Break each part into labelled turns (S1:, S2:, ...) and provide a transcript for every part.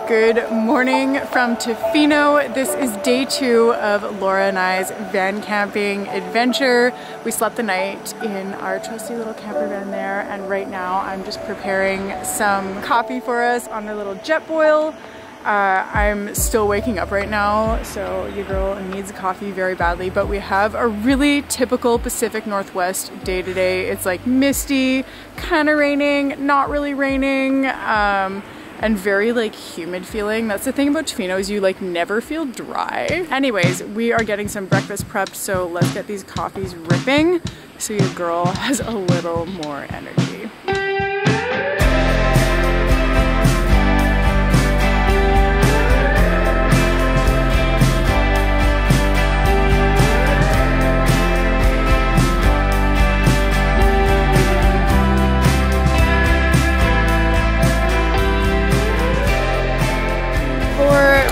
S1: Good morning from Tofino. This is day 2 of Laura and I's van camping adventure. We slept the night in our trusty little camper van there, and right now I'm just preparing some coffee for us on a little jet boil. I'm still waking up right now, so your girl needs coffee very badly, but we have a really typical Pacific Northwest day today. It's like misty, kind of raining, not really raining, and very like humid feeling. That's the thing about Tofino, is you like never feel dry. Anyways, we are getting some breakfast prepped, so let's get these coffees ripping so your girl has a little more energy.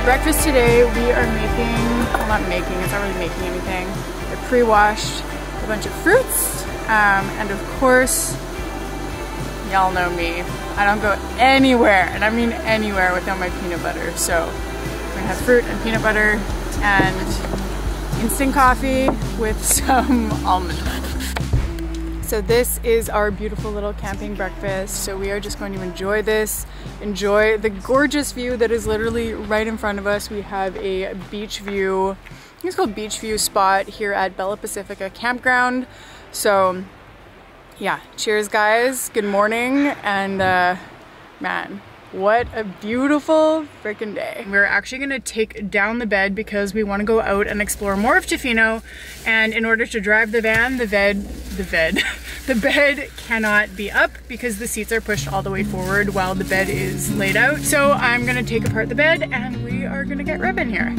S1: Breakfast today, we are making, well, not making, it's not really making anything. I pre-washed a bunch of fruits, and of course, y'all know me. I don't go anywhere, and I mean anywhere, without my peanut butter. So we're gonna have fruit and peanut butter and instant coffee with some almond milk. So this is our beautiful little camping breakfast. So we are just going to enjoy this, enjoy the gorgeous view that is literally right in front of us. We have a beach view, I think it's called Beach View spot here at Bella Pacifica Campground. So yeah, cheers guys, good morning, and man, what a beautiful freaking day. We're actually gonna take down the bed because we wanna go out and explore more of Tofino, and in order to drive the van, the bed cannot be up because the seats are pushed all the way forward while the bed is laid out. So I'm gonna take apart the bed and we are gonna get Robyn here.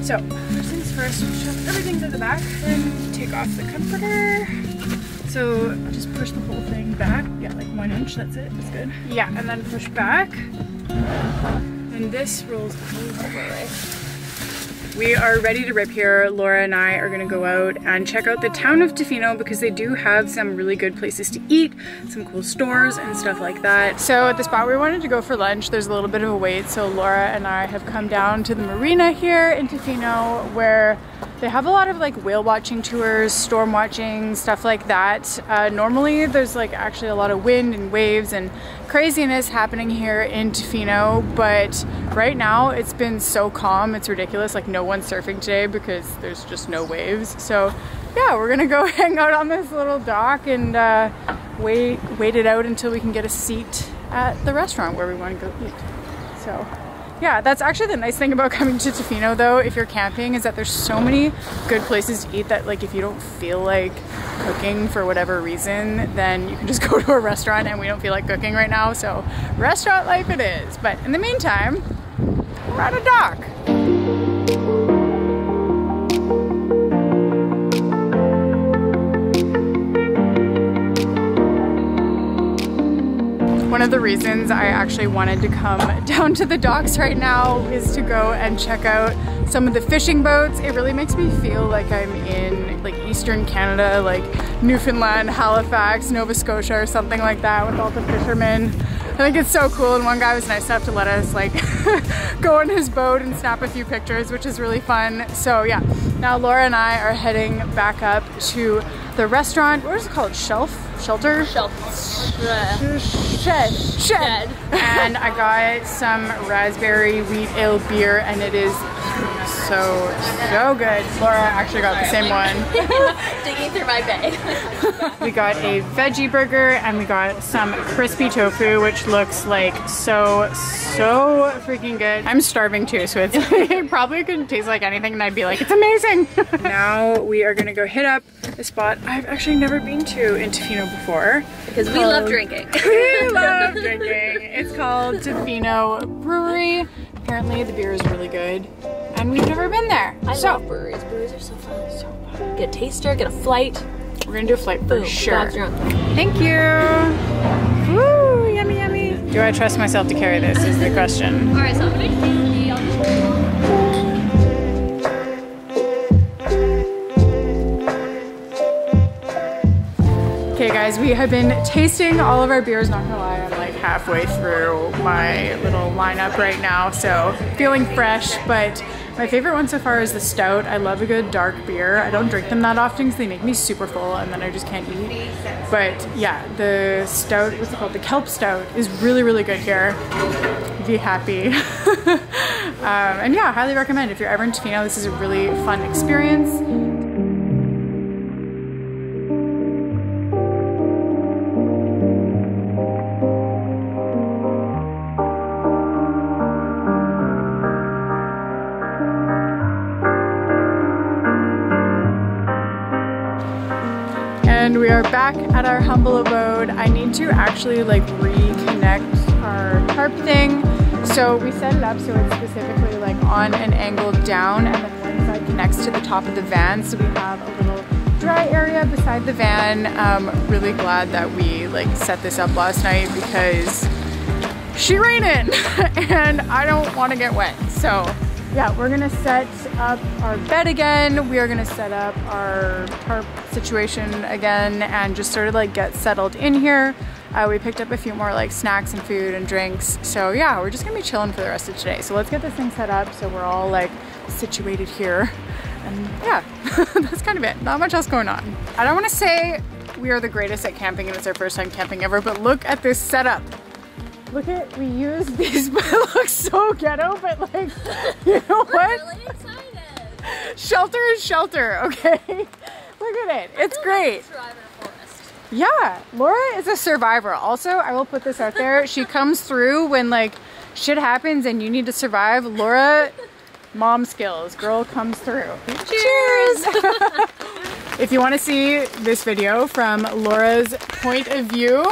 S1: So first things first, shove everything to the back and take off the comforter. So just push the whole thing back. Yeah, like 1 inch, that's it, that's good. Yeah, and then push back. And this rolls over, right? We are ready to rip here. Laura and I are gonna go out and check out the town of Tofino because they do have some really good places to eat, some cool stores and stuff like that. So at the spot we wanted to go for lunch, there's a little bit of a wait, so Laura and I have come down to the marina here in Tofino, where they have a lot of like whale watching tours, storm watching, stuff like that. Normally there's like actually a lot of wind and waves and craziness happening here in Tofino, but right now it's been so calm, it's ridiculous. Like no one's surfing today because there's just no waves. So yeah, we're gonna go hang out on this little dock and wait it out until we can get a seat at the restaurant where we want to go eat. So yeah, that's actually the nice thing about coming to Tofino though, if you're camping, is that there's so many good places to eat that like if you don't feel like cooking for whatever reason, then you can just go to a restaurant, and we don't feel like cooking right now, so restaurant life it is. But in the meantime, we're at a dock. One of the reasons I actually wanted to come down to the docks right now is to go and check out some of the fishing boats. It really makes me feel like I'm in like Eastern Canada, like Newfoundland, Halifax, Nova Scotia or something like that, with all the fishermen. I think it's so cool, and one guy was nice enough to let us like go on his boat and snap a few pictures, which is really fun. So yeah, now Laura and I are heading back up to the restaurant. What is it called? Shelter? Shed. And I got some raspberry wheat ale beer, and it is so good. Laura actually got the same one.
S2: Digging through my bag.
S1: We got a veggie burger and we got some crispy tofu, which looks like so freaking good. I'm starving too, so it's it probably couldn't taste like anything and I'd be like, it's amazing. Now we are gonna go hit up a spot I've actually never been to in Tofino before.
S2: Because we love drinking.
S1: We love drinking. It's called Tofino Brewery. Apparently the beer is really good, and we've never been there.
S2: I love breweries. Breweries are so fun. So fun. Get a taster, get a flight.
S1: We're gonna do a flight for sure.
S2: Drunk.
S1: Thank you. Woo, yummy, yummy. Do I trust myself to carry this is the question.
S2: All right, so
S1: Okay guys, we have been tasting all of our beers, not gonna lie, I'm like halfway through my little lineup right now, so feeling fresh, but my favorite one so far is the stout. I love a good dark beer. I don't drink them that often because they make me super full and then I just can't eat. But yeah, the stout, what's it called? The kelp stout is really, really good here. Be happy. And yeah, highly recommend. If you're ever in Tofino, this is a really fun experience. And we are back at our humble abode. I need to actually like reconnect our tarp thing. So we set it up so it's specifically like on an angle down, and then one side connects to the top of the van. So we have a little dry area beside the van. Really glad that we like set this up last night because she raining and I don't want to get wet. So yeah, we're gonna set up our bed again. We are gonna set up our tarp situation again and just sort of like get settled in here. We picked up a few more like snacks and food and drinks. So yeah, we're just gonna be chilling for the rest of today. So let's get this thing set up so we're all like situated here. And yeah, that's kind of it. Not much else going on. I don't wanna say we are the greatest at camping and it's our first time camping ever, but look at this setup. Look at, we use these, but it looks so ghetto, but like, you know what?
S2: We're really excited.
S1: Shelter is shelter, okay? Look at it, it's great. Yeah, Laura is a survivor. Also, I will put this out there, she comes through when like shit happens and you need to survive. Laura, mom skills, girl comes through. Cheers! If you want to see this video from Laura's point of view,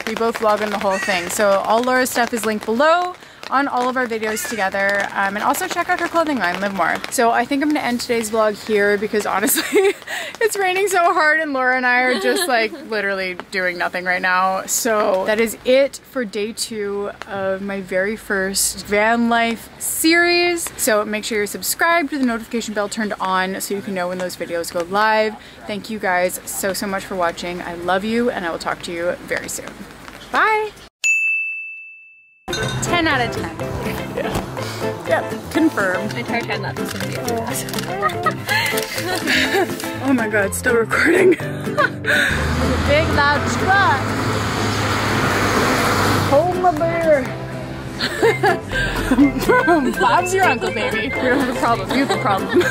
S1: we both vlog on the whole thing. So all Laura's stuff is linked below on all of our videos together. And also check out her clothing line, Live More. So I think I'm gonna end today's vlog here because honestly, it's raining so hard and Laura and I are just like literally doing nothing right now. So that is it for day 2 of my very first van life series. So make sure you're subscribed with the notification bell turned on so you can know when those videos go live. Thank you guys so much for watching. I love you and I will talk to you very soon. Bye! 10 out of 10. Yeah. Yep, confirmed.
S2: I tried to not this in the
S1: Oh my god, still recording.
S2: It's a big loud truck.
S1: Hold my beer. Bob's your uncle, baby. We don't have a problem. You have a problem.